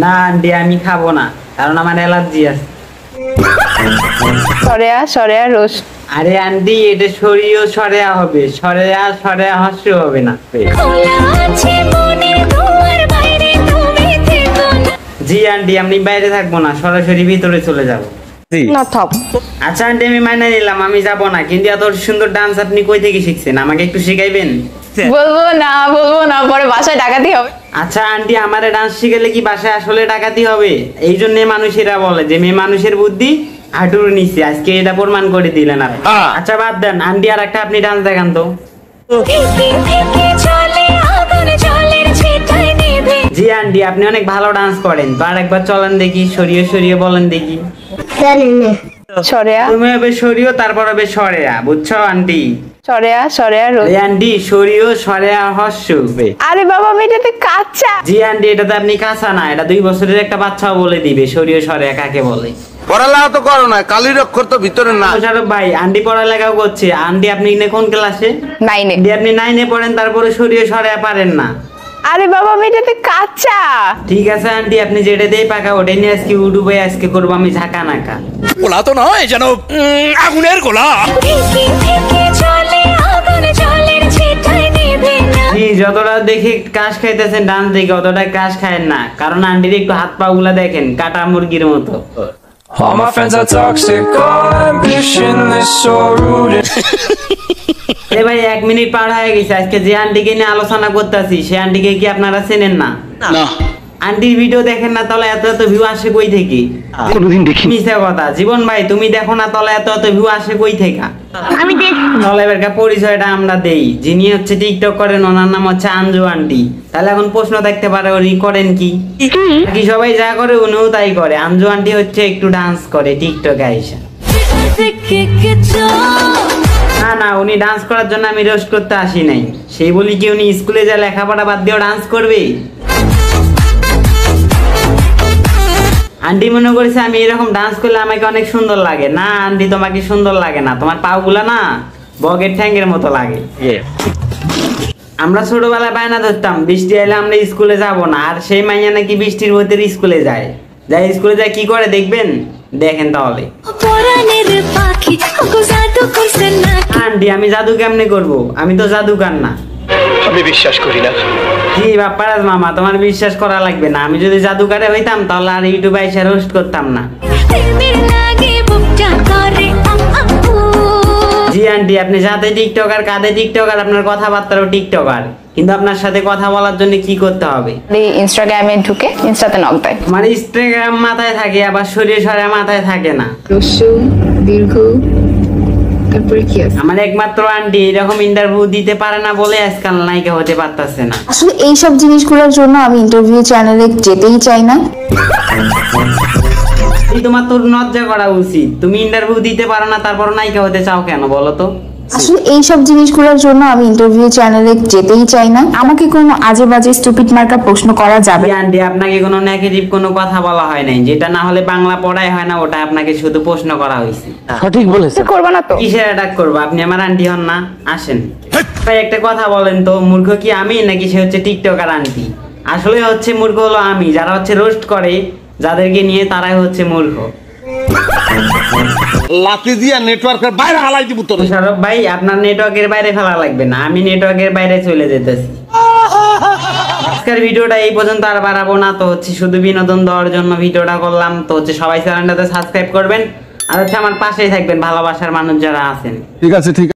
না আন্টি আমি খাবো না, কারণ আমার অ্যালার্জি আছে। সরেয়া রোজ। আরে আন্টি এটা সরিও সরেয়া হবে, সরেয়া হস্য হবে না। জি আন্টি আমি বাইরে থাকবো না, সরাসরি ভিতরে চলে যাবো। আচ্ছা আন্টি আমি মাইনে নিলাম, আমি যাবো না, কিন্তু এত সুন্দর ডান্স আপনি কই থেকে শিখছেন, আমাকে একটু শিখাইবেন? বলবো না, পরে বাসায় ডাকাতি হবে। আচ্ছা আন্টি আমারে ডান্স শিখালে কি বাসায় আসলে ডাকাতি হবে? এই জন্য মানুষেরা বলে যে মেয়ে মানুষের বুদ্ধি হাঁটুর নিচে, আজকে এটা প্রমাণ করে দিলেন আপনি। আচ্ছা বাদ দেন আন্টি, আর একটা আপনি ডান্স দেখান তো। জি আন্টি আপনি অনেক ভালো ডান্স করেন, তো আর একবার চলেন দেখি, সরিয়ে বলেন দেখি। সরেয়া তুমি হবে সরিও, তারপর হবে সরেয়া, বুঝছো আন্টি? সরেয়া রোজ। আন্টি সরিও সরেয়া হস্য। আরে বাবা আমি এটাতে কাঁচা। জি আন্টি এটাতে আপনি কাঁচা না, এটা 2 বছরের একটা বাচ্চাও বলে দিবে সরিও সরেয়া কাকে বলে। পড়ালেখা তো করো না, কালির অক্ষর তো ভিতরে না। শাহরুখ ভাই আন্টি পড়ালেখাও করছে। আন্টি আপনি কোন ক্লাসে? 9-এ। আপনি 9-এ পড়েন, তারপরে সরিয়ে সরেয়া পারেন না? আরে বাবা আমি এটাতে কাঁচা। ঠিক আছে আন্টি আপনি যেটা দেই পাকা ওটাই নিয়ে আজকে ইউটিউবে আজকে করবো আমি ঝাঁকা নাকা। গোলা তো নয় যেন আগুনের গোলা। যতটা দেখে কাশ খাইতেছেন ডান্স দেখে অতটা কাশ খায়েন না, কারণ আন্টির একটু হাত পা গুলা দেখেন কাটা মুরগির মতো। All my friends are toxic, all ambitionless, so rude. এ ভাই 1 মিনিট পার হয়ে গেছে, আজকে যে আন্টিকে নিয়ে আলোচনা করতেছি সে আন্টিকে কি আপনারা চেনেন না? না আন্টির ভিডিও দেখেন না, তাহলে এত ভিউ আসে কই থেকে? কোনোদিন দেখি মিথ্যা কথা। জীবন ভাই তুমি দেখো না, তাহলে এত ভিউ আসে কই থেকে? আমি দেখি। তাহলে এবারকার পরিচয়টা আমরা দেই। যিনি হচ্ছে টিকটক করেন ওনার নাম হচ্ছে আঞ্জু আন্টি। তাহলে এখন প্রশ্ন দেখতে পারে উনি করেন কি? কি সবাই যা করে উনিও তাই করে। আঞ্জু আন্টি হচ্ছে একটু ডান্স করে টিকটকে আইসা। না উনি ডান্স করার জন্য আমি রোস্ট করতে আসি নাই। সেই বলি কি উনি স্কুলে যা লেখাপড়া বাদ দিয়েও ডান্স করবে? আন্টি মনে করেছে আমি এরকম ডান্স করলে আমাকে অনেক সুন্দর লাগে। না আন্টি তোমাকে সুন্দর লাগে না, তোমার পাগুলা না বগের ঠ্যাঙ্গের মতো লাগে। আমরা ছোটবেলায় বায়না ধরতাম বৃষ্টি এলে আমরা স্কুলে যাব না, আর সেই মাইয়া নাকি বৃষ্টির ভিতরে স্কুলে যায়। স্কুলে যায় কি করে দেখবেন, দেখেন তাহলে। আন্টি আমি জাদু কেমনে করবো, আমি তো জাদুকার না। আমি বিশ্বাস করি না। জি বাপ্পারাজ মামা তোমার বিশ্বাস করা লাগবে না, আমি যদি জাদুকারে হইতাম তাহলে আর ইউটিউবে এসে রোস্ট করতাম না। জি আন্টি আপনি যাতে টিকটকার কাঁধে টিকটকার, আপনার কথাবার্তারও টিকটকার, কিন্তু আপনার সাথে কথা বলার জন্য কি করতে হবে? ইনস্টাগ্রামে ঢুকে ইনস্টাতে নক দেয়। মানে ইনস্টাগ্রাম মাথায় থাকে, আবার সরিয়ে সরিয়ে মাথায় থাকে না। দীর্ঘ তারপরে কি আছে? আমার একমাত্র আন্টি এরকম ইন্টারভিউ দিতে পারে না বলে আজকাল নায়িকা হতে পারতাছে না। আসলে এই সব জিনিসগুলোর জন্য আমি ইন্টারভিউ চ্যানেলে যেতেই চাই না। তোমার তো লজ্জা করা উচিত, তুমি ইন্টারভিউ দিতে পারো না তারপর নায়িকা হতে চাও কেন বলো তো? আসলে এই সব জিনিসগুলোর জন্য আমি ইন্টারভিউ চ্যানেলে যেতেই চাই না। আমাকে কোনো আজে বাজে স্টুপিড মার্কা প্রশ্ন করা যাবে না। আন্টি আপনাকে কোনো নেগেটিভ কোনো কথা বলা হয় নাই, যেটা না হলে বাংলা পড়াই হয় না, ওটা আপনাকে শুধু প্রশ্ন করা হয়েছে। সঠিক বলেছেন। করবো না তো কিসের অ্যাটাক করবো? আপনি আমার আন্টি হন না? আসেন ভাই একটা কথা বলেন তো, মূর্খ কি আমি নাকি সে হচ্ছে টিকটকার আন্টি? আসলে হচ্ছে মূর্খ হলো আমি, যারা হচ্ছে রোস্ট করে যাদেরকে নিয়ে তারাই হচ্ছে মূর্খ। লাতি দিয়া নেটওয়ার্কের বাইরে হালাই দিব তোর। শাহরুখ ভাই আপনার নেটওয়ার্কের বাইরে ফেলা লাগবে না, আমি নেটওয়ার্কের বাইরে চলে যেতেছি। আজকের ভিডিওটা এই পর্যন্ত আর বাড়াবো না, তো হচ্ছে শুধু বিনোদন দেওয়ার জন্য ভিডিওটা করলাম। তো হচ্ছে সবাই চ্যানেলটাতে সাবস্ক্রাইব করবেন, আর হচ্ছে আমার পাশেই থাকবেন ভালোবাসার মানুষ যারা আছেন। ঠিক আছে ঠিক